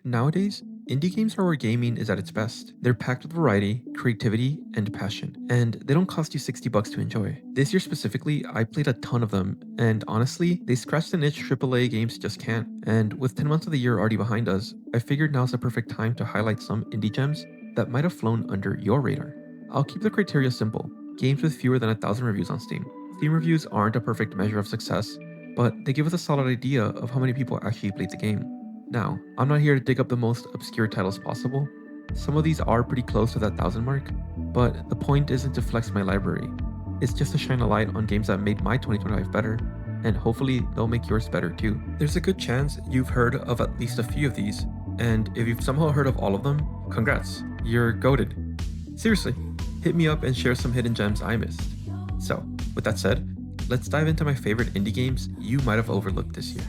Nowadays, indie games are where gaming is at its best. They're packed with variety, creativity, and passion, and they don't cost you $60 to enjoy. This year specifically, I played a ton of them, and honestly, they scratched an itch AAA games just can't. And with 10 months of the year already behind us, I figured now's the perfect time to highlight some indie gems that might have flown under your radar. I'll keep the criteria simple: games with fewer than 1,000 reviews on Steam. Steam reviews aren't a perfect measure of success, but they give us a solid idea of how many people actually played the game. Now, I'm not here to dig up the most obscure titles possible. Some of these are pretty close to that 1,000 mark, but the point isn't to flex my library. It's just to shine a light on games that made my 2025 better, and hopefully they'll make yours better too. There's a good chance you've heard of at least a few of these, and if you've somehow heard of all of them, congrats, you're goated. Seriously, hit me up and share some hidden gems I missed. So, with that said, let's dive into my favorite indie games you might have overlooked this year.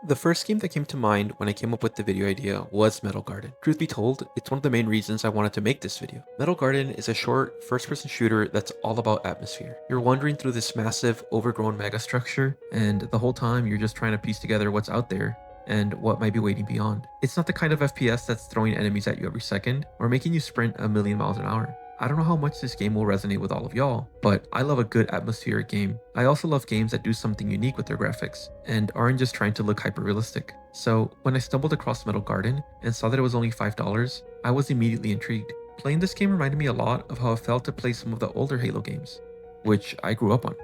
The first game that came to mind when I came up with the video idea was Metal Garden. Truth be told, it's one of the main reasons I wanted to make this video. Metal Garden is a short, first-person shooter that's all about atmosphere. You're wandering through this massive, overgrown megastructure, and the whole time you're just trying to piece together what's out there and what might be waiting beyond. It's not the kind of FPS that's throwing enemies at you every second, or making you sprint a million miles an hour. I don't know how much this game will resonate with all of y'all, but I love a good atmospheric game. I also love games that do something unique with their graphics, and aren't just trying to look hyper-realistic. So when I stumbled across Metal Garden and saw that it was only $5, I was immediately intrigued. Playing this game reminded me a lot of how it felt to play some of the older Halo games, which I grew up on.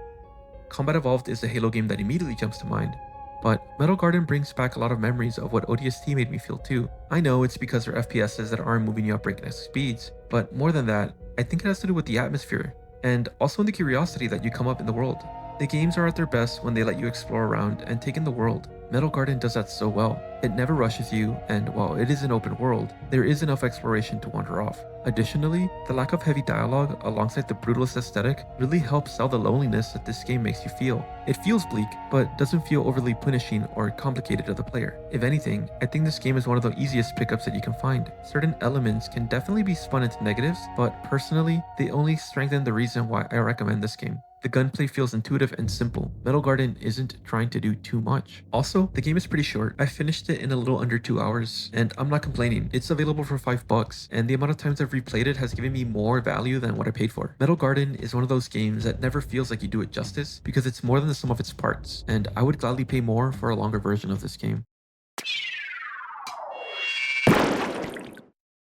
Combat Evolved is the Halo game that immediately jumps to mind, but Metal Garden brings back a lot of memories of what ODST made me feel too. I know it's because they're FPSs that aren't moving you at breakneck speeds, but more than that, I think it has to do with the atmosphere, and also in the curiosity that you come up in the world. The games are at their best when they let you explore around and take in the world. Metal Garden does that so well. It never rushes you, and while it is an open world, there is enough exploration to wander off. Additionally, the lack of heavy dialogue alongside the brutalist aesthetic really helps sell the loneliness that this game makes you feel. It feels bleak, but doesn't feel overly punishing or complicated to the player. If anything, I think this game is one of the easiest pickups that you can find. Certain elements can definitely be spun into negatives, but personally, they only strengthen the reason why I recommend this game. The gunplay feels intuitive and simple. Metal Garden isn't trying to do too much. Also, the game is pretty short. I finished it in a little under 2 hours, and I'm not complaining. It's available for $5, and the amount of times I've replayed it has given me more value than what I paid for. Metal Garden is one of those games that never feels like you do it justice, because it's more than the sum of its parts, and I would gladly pay more for a longer version of this game.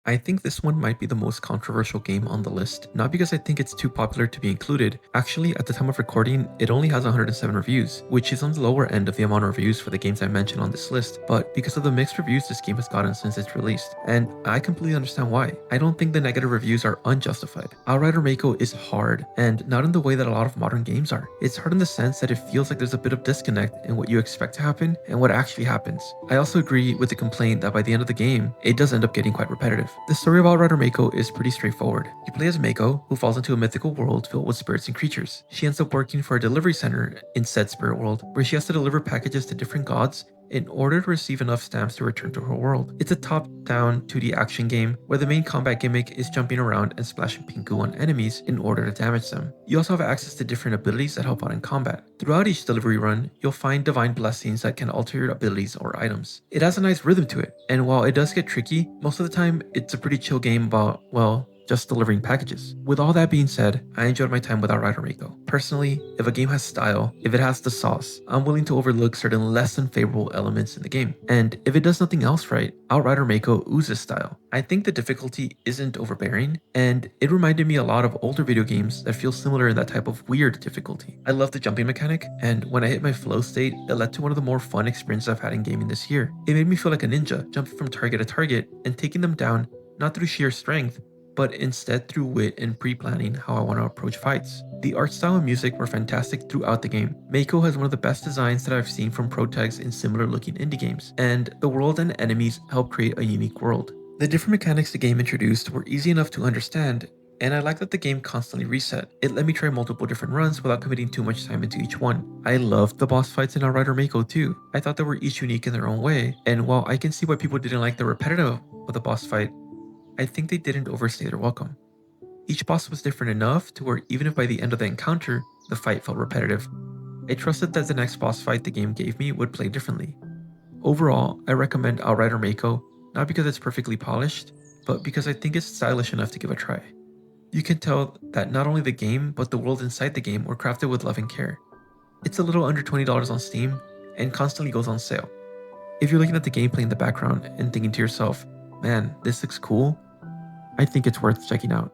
I think this one might be the most controversial game on the list, not because I think it's too popular to be included. Actually, at the time of recording, it only has 107 reviews, which is on the lower end of the amount of reviews for the games I mentioned on this list, but because of the mixed reviews this game has gotten since it's released, and I completely understand why. I don't think the negative reviews are unjustified. Outrider Mako is hard, and not in the way that a lot of modern games are. It's hard in the sense that it feels like there's a bit of disconnect in what you expect to happen and what actually happens. I also agree with the complaint that by the end of the game, it does end up getting quite repetitive. The story of Outrider Mako is pretty straightforward. You play as Mako, who falls into a mythical world filled with spirits and creatures. She ends up working for a delivery center in said spirit world, where she has to deliver packages to different gods in order to receive enough stamps to return to her world. It's a top-down 2D action game where the main combat gimmick is jumping around and splashing pink goo on enemies in order to damage them. You also have access to different abilities that help out in combat. Throughout each delivery run, you'll find divine blessings that can alter your abilities or items. It has a nice rhythm to it, and while it does get tricky, most of the time it's a pretty chill game about, well, just delivering packages. With all that being said, I enjoyed my time with Outrider Mako. Personally, if a game has style, if it has the sauce, I'm willing to overlook certain less than favorable elements in the game. And if it does nothing else right, Outrider Mako oozes style. I think the difficulty isn't overbearing, and it reminded me a lot of older video games that feel similar in that type of weird difficulty. I love the jumping mechanic, and when I hit my flow state, it led to one of the more fun experiences I've had in gaming this year. It made me feel like a ninja, jumping from target to target and taking them down not through sheer strength, but instead through wit and pre-planning how I want to approach fights. The art style and music were fantastic throughout the game. Mako has one of the best designs that I've seen from protags in similar looking indie games, and the world and enemies help create a unique world. The different mechanics the game introduced were easy enough to understand, and I like that the game constantly reset. It let me try multiple different runs without committing too much time into each one. I loved the boss fights in Outrider Mako too. I thought they were each unique in their own way, and while I can see why people didn't like the repetitive of the boss fight, I think they didn't overstay their welcome. Each boss was different enough to where even if by the end of the encounter, the fight felt repetitive, I trusted that the next boss fight the game gave me would play differently. Overall, I recommend Outrider Mako, not because it's perfectly polished, but because I think it's stylish enough to give a try. You can tell that not only the game, but the world inside the game were crafted with love and care. It's a little under $20 on Steam, and constantly goes on sale. If you're looking at the gameplay in the background and thinking to yourself, man, this looks cool, I think it's worth checking out.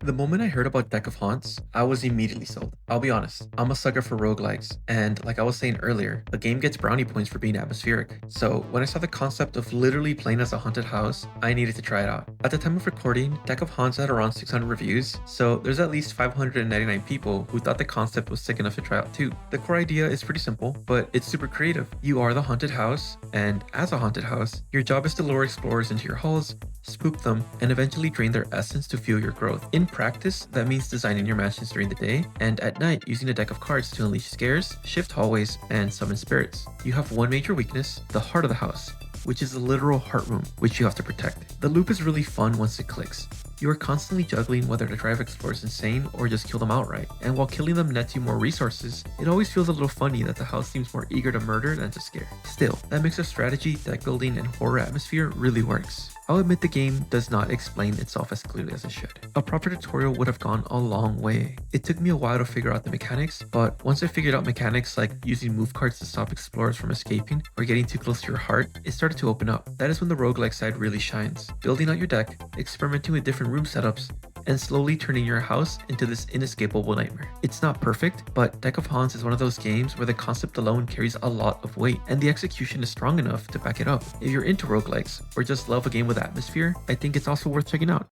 The moment I heard about Deck of Haunts, I was immediately sold. I'll be honest, I'm a sucker for roguelikes, and like I was saying earlier, the game gets brownie points for being atmospheric. So when I saw the concept of literally playing as a haunted house, I needed to try it out. At the time of recording, Deck of Haunts had around 600 reviews, so there's at least 599 people who thought the concept was sick enough to try out too. The core idea is pretty simple, but it's super creative. You are the haunted house, and as a haunted house, your job is to lure explorers into your halls, spook them, and eventually drain their essence to fuel your growth. In practice, that means designing your mansions during the day, and at night using a deck of cards to unleash scares, shift hallways, and summon spirits. You have one major weakness, the heart of the house, which is a literal heart room, which you have to protect. The loop is really fun once it clicks. You are constantly juggling whether to drive explorers insane or just kill them outright, and while killing them nets you more resources, it always feels a little funny that the house seems more eager to murder than to scare. Still, that mix of strategy, deck building, and horror atmosphere really works. I'll admit the game does not explain itself as clearly as it should. A proper tutorial would have gone a long way. It took me a while to figure out the mechanics, but once I figured out mechanics like using move cards to stop explorers from escaping or getting too close to your heart, it started to open up. That is when the roguelike side really shines. Building out your deck, experimenting with different room setups, and slowly turning your house into this inescapable nightmare. It's not perfect, but Deck of Haunts is one of those games where the concept alone carries a lot of weight, and the execution is strong enough to back it up. If you're into roguelikes, or just love a game with atmosphere, I think it's also worth checking out.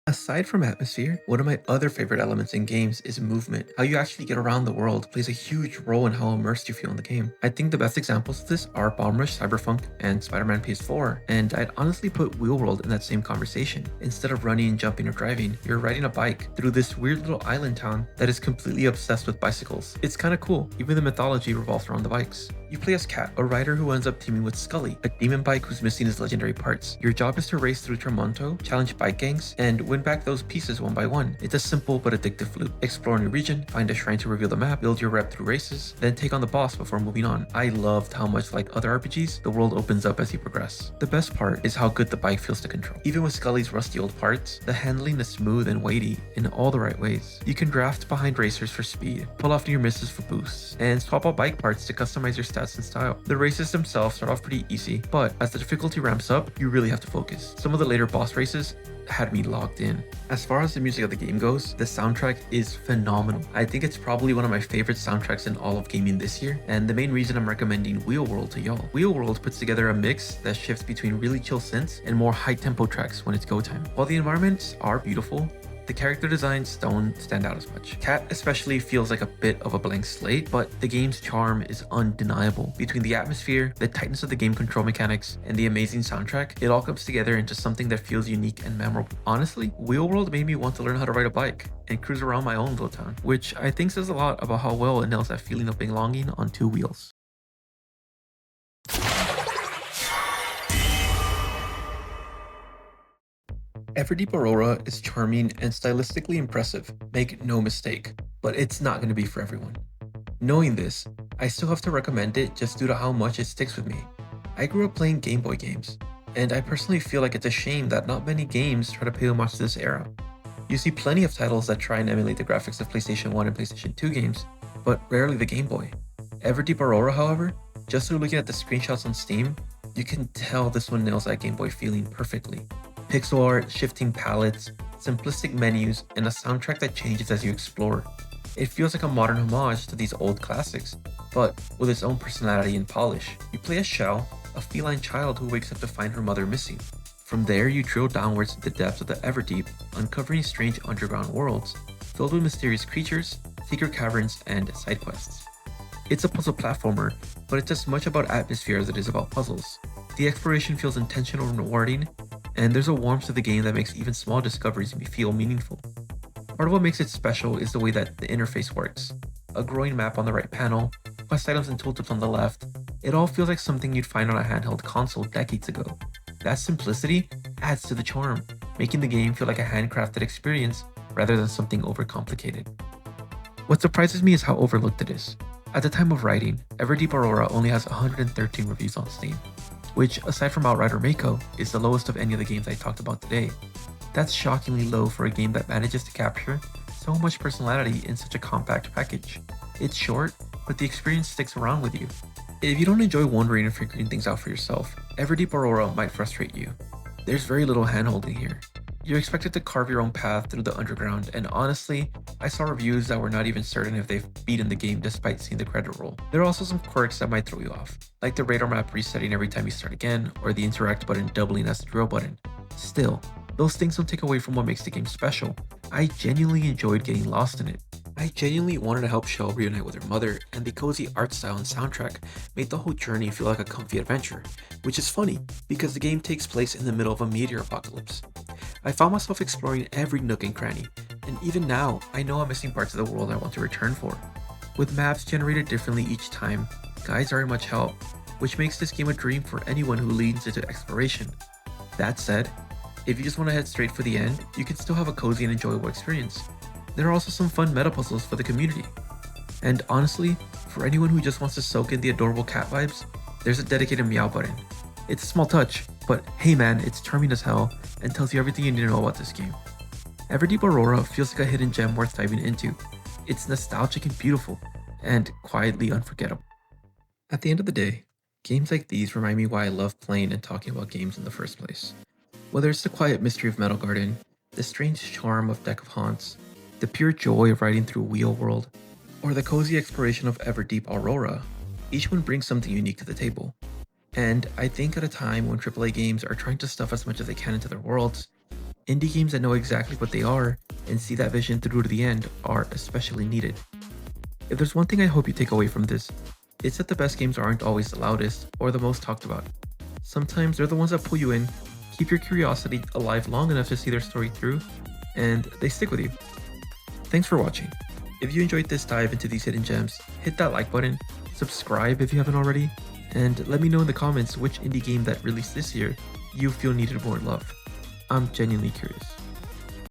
Aside from atmosphere, one of my other favorite elements in games is movement. How you actually get around the world plays a huge role in how immersed you feel in the game. I think the best examples of this are Bomb Rush Cyberpunk and Spider-Man PS4, and I'd honestly put Wheel World in that same conversation. Instead of running, jumping, or driving, you're riding a bike through this weird little island town that is completely obsessed with bicycles. It's kinda cool, even the mythology revolves around the bikes. You play as Cat, a rider who ends up teaming with Scully, a demon bike who's missing his legendary parts. Your job is to race through Tremonto, challenge bike gangs, and win back those pieces one by one. It's a simple but addictive loop. Explore a new region, find a shrine to reveal the map, build your rep through races, then take on the boss before moving on. I loved how much like other RPGs, the world opens up as you progress. The best part is how good the bike feels to control. Even with Scully's rusty old parts, the handling is smooth and weighty in all the right ways. You can draft behind racers for speed, pull off near misses for boosts, and swap out bike parts to customize your stats and style. The races themselves start off pretty easy, but as the difficulty ramps up, you really have to focus. Some of the later boss races had me locked in. As far as the music of the game goes, the soundtrack is phenomenal. I think it's probably one of my favorite soundtracks in all of gaming this year, and the main reason I'm recommending Wheel World to y'all. Wheel World puts together a mix that shifts between really chill synths and more high-tempo tracks when it's go time. While the environments are beautiful, the character designs don't stand out as much. Cat especially feels like a bit of a blank slate, but the game's charm is undeniable. Between the atmosphere, the tightness of the game control mechanics, and the amazing soundtrack, it all comes together into something that feels unique and memorable. Honestly, Wheel World made me want to learn how to ride a bike and cruise around my own little town, which I think says a lot about how well it nails that feeling of belonging on two wheels. Everdeep Aurora is charming and stylistically impressive, make no mistake, but it's not going to be for everyone. Knowing this, I still have to recommend it just due to how much it sticks with me. I grew up playing Game Boy games, and I personally feel like it's a shame that not many games try to pay homage to this era. You see plenty of titles that try and emulate the graphics of PlayStation 1 and PlayStation 2 games, but rarely the Game Boy. Everdeep Aurora, however, just through looking at the screenshots on Steam, you can tell this one nails that Game Boy feeling perfectly. Pixel art, shifting palettes, simplistic menus, and a soundtrack that changes as you explore. It feels like a modern homage to these old classics, but with its own personality and polish. You play as Shell, a feline child who wakes up to find her mother missing. From there, you drill downwards into the depths of the Everdeep, uncovering strange underground worlds, filled with mysterious creatures, secret caverns, and side quests. It's a puzzle platformer, but it's as much about atmosphere as it is about puzzles. The exploration feels intentional and rewarding, and there's a warmth to the game that makes even small discoveries feel meaningful. Part of what makes it special is the way that the interface works. A growing map on the right panel, quest items and tooltips on the left, it all feels like something you'd find on a handheld console decades ago. That simplicity adds to the charm. making the game feel like a handcrafted experience rather than something overcomplicated. What surprises me is how overlooked it is. At the time of writing, Everdeep Aurora only has 113 reviews on Steam, which, aside from Outrider Mako, is the lowest of any of the games I talked about today. That's shockingly low for a game that manages to capture so much personality in such a compact package. It's short, but the experience sticks around with you. If you don't enjoy wandering and figuring things out for yourself, Everdeep Aurora might frustrate you. There's very little handholding here. You're expected to carve your own path through the underground, and honestly, I saw reviews that were not even certain if they've beaten the game despite seeing the credit roll. There are also some quirks that might throw you off, like the radar map resetting every time you start again, or the interact button doubling as the drill button. Still, those things don't take away from what makes the game special. I genuinely enjoyed getting lost in it. I genuinely wanted to help Shell reunite with her mother, and the cozy art style and soundtrack made the whole journey feel like a comfy adventure, which is funny because the game takes place in the middle of a meteor apocalypse. I found myself exploring every nook and cranny, and even now, I know I'm missing parts of the world I want to return for. With maps generated differently each time, guides aren't much help, which makes this game a dream for anyone who leans into exploration. That said, if you just want to head straight for the end, you can still have a cozy and enjoyable experience. There are also some fun meta puzzles for the community. And honestly, for anyone who just wants to soak in the adorable cat vibes, there's a dedicated meow button. It's a small touch, but hey man, it's charming as hell and tells you everything you need to know about this game. Everdeep Aurora feels like a hidden gem worth diving into. It's nostalgic and beautiful, and quietly unforgettable. At the end of the day, games like these remind me why I love playing and talking about games in the first place. Whether it's the quiet mystery of Metal Garden, the strange charm of Deck of Haunts, the pure joy of riding through Wheel World, or the cozy exploration of Everdeep Aurora, each one brings something unique to the table. And I think at a time when AAA games are trying to stuff as much as they can into their worlds, indie games that know exactly what they are and see that vision through to the end are especially needed. If there's one thing I hope you take away from this, it's that the best games aren't always the loudest or the most talked about. Sometimes they're the ones that pull you in, keep your curiosity alive long enough to see their story through, and they stick with you. Thanks for watching. If you enjoyed this dive into these hidden gems, hit that like button, subscribe if you haven't already, and let me know in the comments which indie game that released this year you feel needed more love. I'm genuinely curious.